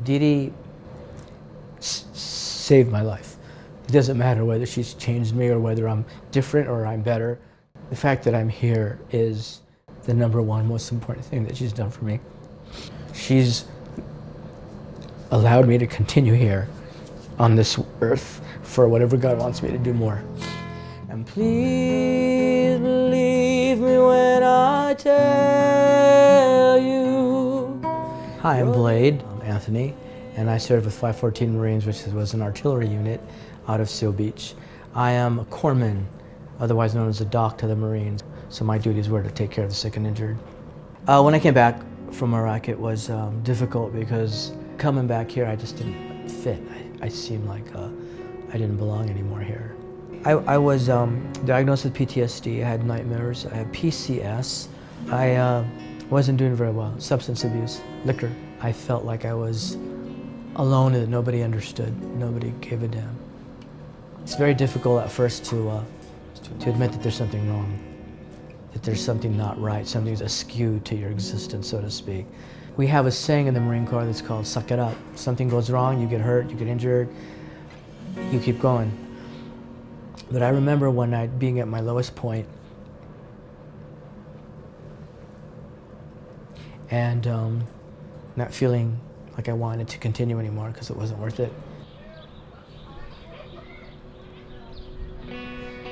Dee saved my life. It doesn't matter whether she's changed me or whether I'm different or I'm better. The fact that I'm here is the number one most important thing that she's done for me. She's allowed me to continue here on this earth for whatever God wants me to do more. And please believe me when I tell you. Hi, I'm Blade, I'm Anthony, and I serve with 514 Marines, which was an artillery unit out of Seal Beach. I am a corpsman, otherwise known as a doc to the Marines, so my duties were to take care of the sick and injured. When I came back from Iraq, it was difficult because coming back here, I just didn't fit. I seemed like I didn't belong anymore here. I was diagnosed with PTSD, I had nightmares, I had PCS. I wasn't doing very well. Substance abuse, liquor. I felt like I was alone and that nobody understood, nobody gave a damn. It's very difficult at first to admit that there's something wrong, that there's something not right, something's askew to your existence, so to speak. We have a saying in the Marine Corps that's called, suck it up. Something goes wrong, you get hurt, you get injured, you keep going. But I remember one night being at my lowest point and not feeling like I wanted to continue anymore because it wasn't worth it.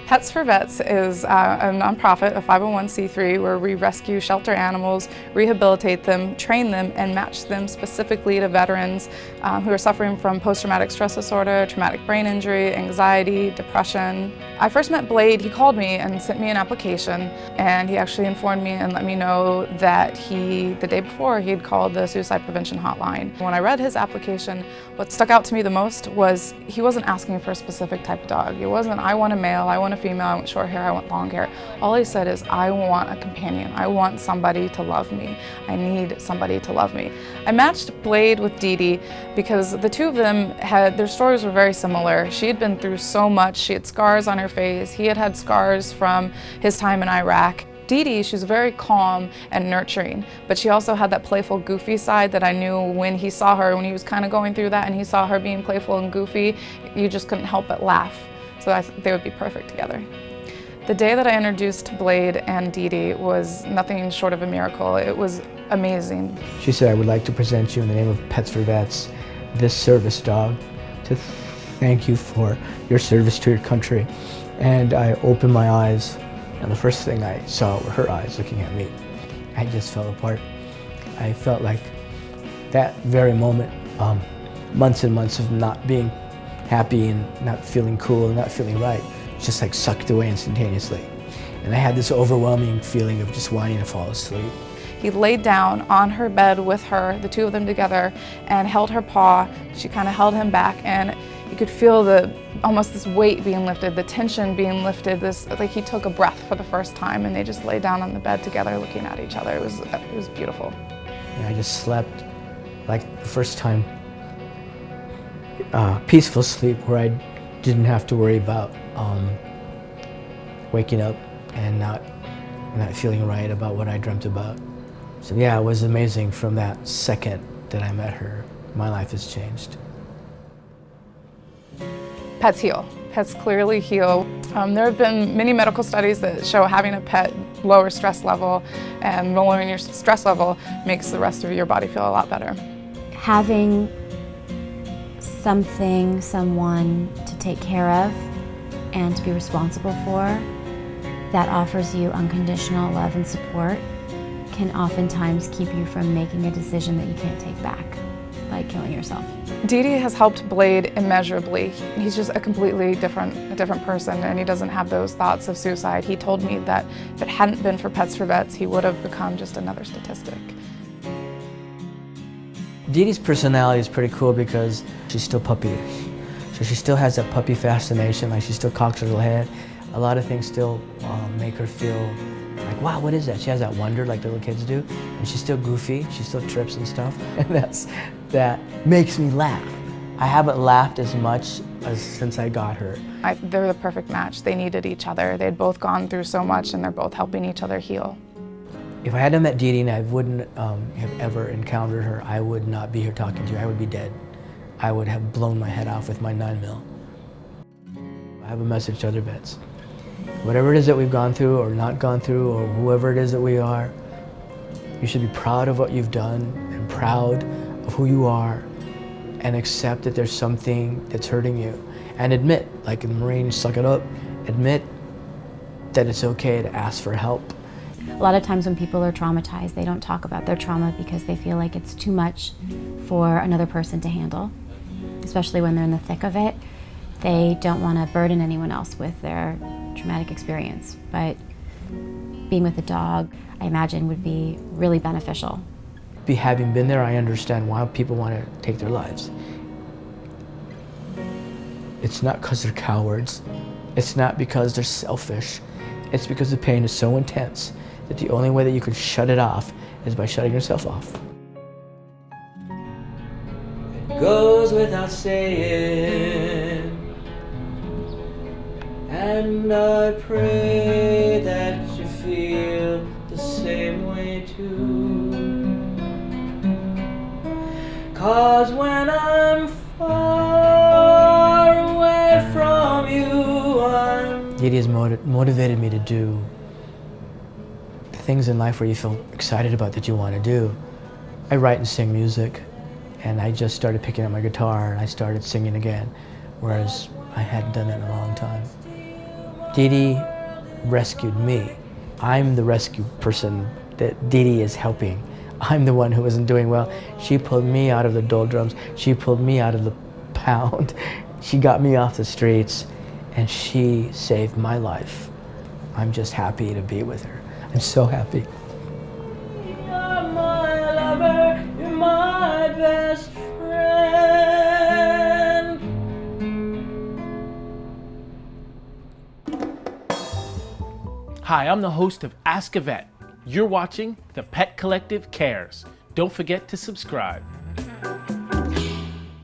Pets for Vets is a nonprofit, a 501c3, where we rescue shelter animals, rehabilitate them, train them, and match them specifically to veterans who are suffering from post-traumatic stress disorder, traumatic brain injury, anxiety, depression. I first met Blade. He called me and sent me an application, and he actually informed me and let me know that the day before, he had called the suicide prevention hotline. When I read his application, what stuck out to me the most was he wasn't asking for a specific type of dog. It wasn't, I want a male, I want a female, I want short hair, I want long hair. All he said is, I want a companion. I want somebody to love me. I need somebody to love me. I matched Blade with Dee because the two of them their stories were very similar. She had been through so much. She had scars on her face. He had had scars from his time in Iraq. Dee, she's very calm and nurturing, but she also had that playful, goofy side that I knew when he saw her, when he was kind of going through that and he saw her being playful and goofy, you just couldn't help but laugh. So I think they would be perfect together. The day that I introduced Blade and Dee was nothing short of a miracle. It was amazing. She said, I would like to present you in the name of Pets for Vets, this service dog, to thank you for your service to your country. And I opened my eyes, and the first thing I saw were her eyes looking at me. I just fell apart. I felt like that very moment, months and months of not being happy and not feeling cool and not feeling right, just like sucked away instantaneously. And I had this overwhelming feeling of just wanting to fall asleep. He laid down on her bed with her, the two of them together, and held her paw. She kind of held him back, and you could feel almost this weight being lifted, the tension being lifted, like he took a breath for the first time, and they just laid down on the bed together looking at each other. It was beautiful. And I just slept like the first time, peaceful sleep where I didn't have to worry about waking up and not feeling right about what I dreamt about. So yeah, it was amazing. From that second that I met her, my life has changed. Pets heal. Pets clearly heal. There have been many medical studies that show having a pet lower stress level, and lowering your stress level makes the rest of your body feel a lot better. Having someone to take care of and to be responsible for that offers you unconditional love and support can oftentimes keep you from making a decision that you can't take back, like killing yourself. Dee has helped Blade immeasurably. He's just a completely different person, and he doesn't have those thoughts of suicide. He told me that if it hadn't been for Pets for Vets, he would have become just another statistic. Dee's personality is pretty cool because she's still puppyish. So she still has that puppy fascination, like she still cocks her little head. A lot of things still make her feel like, wow, what is that? She has that wonder like the little kids do. And she's still goofy, she still trips and stuff. And that makes me laugh. I haven't laughed as much since I got her. They're the perfect match. They needed each other. They'd both gone through so much, and they're both helping each other heal. If I hadn't met Dee Dee and I wouldn't have ever encountered her, I would not be here talking to you. I would be dead. I would have blown my head off with my 9mm. I have a message to other vets. Whatever it is that we've gone through or not gone through, or whoever it is that we are, you should be proud of what you've done and proud of who you are, and accept that there's something that's hurting you. And admit, like in the Marines, suck it up. Admit that it's okay to ask for help. A lot of times when people are traumatized, they don't talk about their trauma because they feel like it's too much for another person to handle, especially when they're in the thick of it. They don't want to burden anyone else with their traumatic experience. But being with a dog, I imagine, would be really beneficial. Having been there, I understand why people want to take their lives. It's not because they're cowards. It's not because they're selfish. It's because the pain is so intense that the only way that you can shut it off is by shutting yourself off. It goes without saying, and I pray that you feel the same way too. 'Cause when I'm far away from you, Dee Dee has motivated me to do the things in life where you feel excited about that you want to do. I write and sing music, and I just started picking up my guitar and I started singing again, whereas I hadn't done that in a long time. Dee Dee rescued me. I'm the rescue person that Dee Dee is helping. I'm the one who wasn't doing well. She pulled me out of the doldrums. She pulled me out of the pound. She got me off the streets, and she saved my life. I'm just happy to be with her. I'm so happy. You're my lover, you're my best friend. Hi, I'm the host of Ask a Vet. You're watching The Pet Collective Cares. Don't forget to subscribe.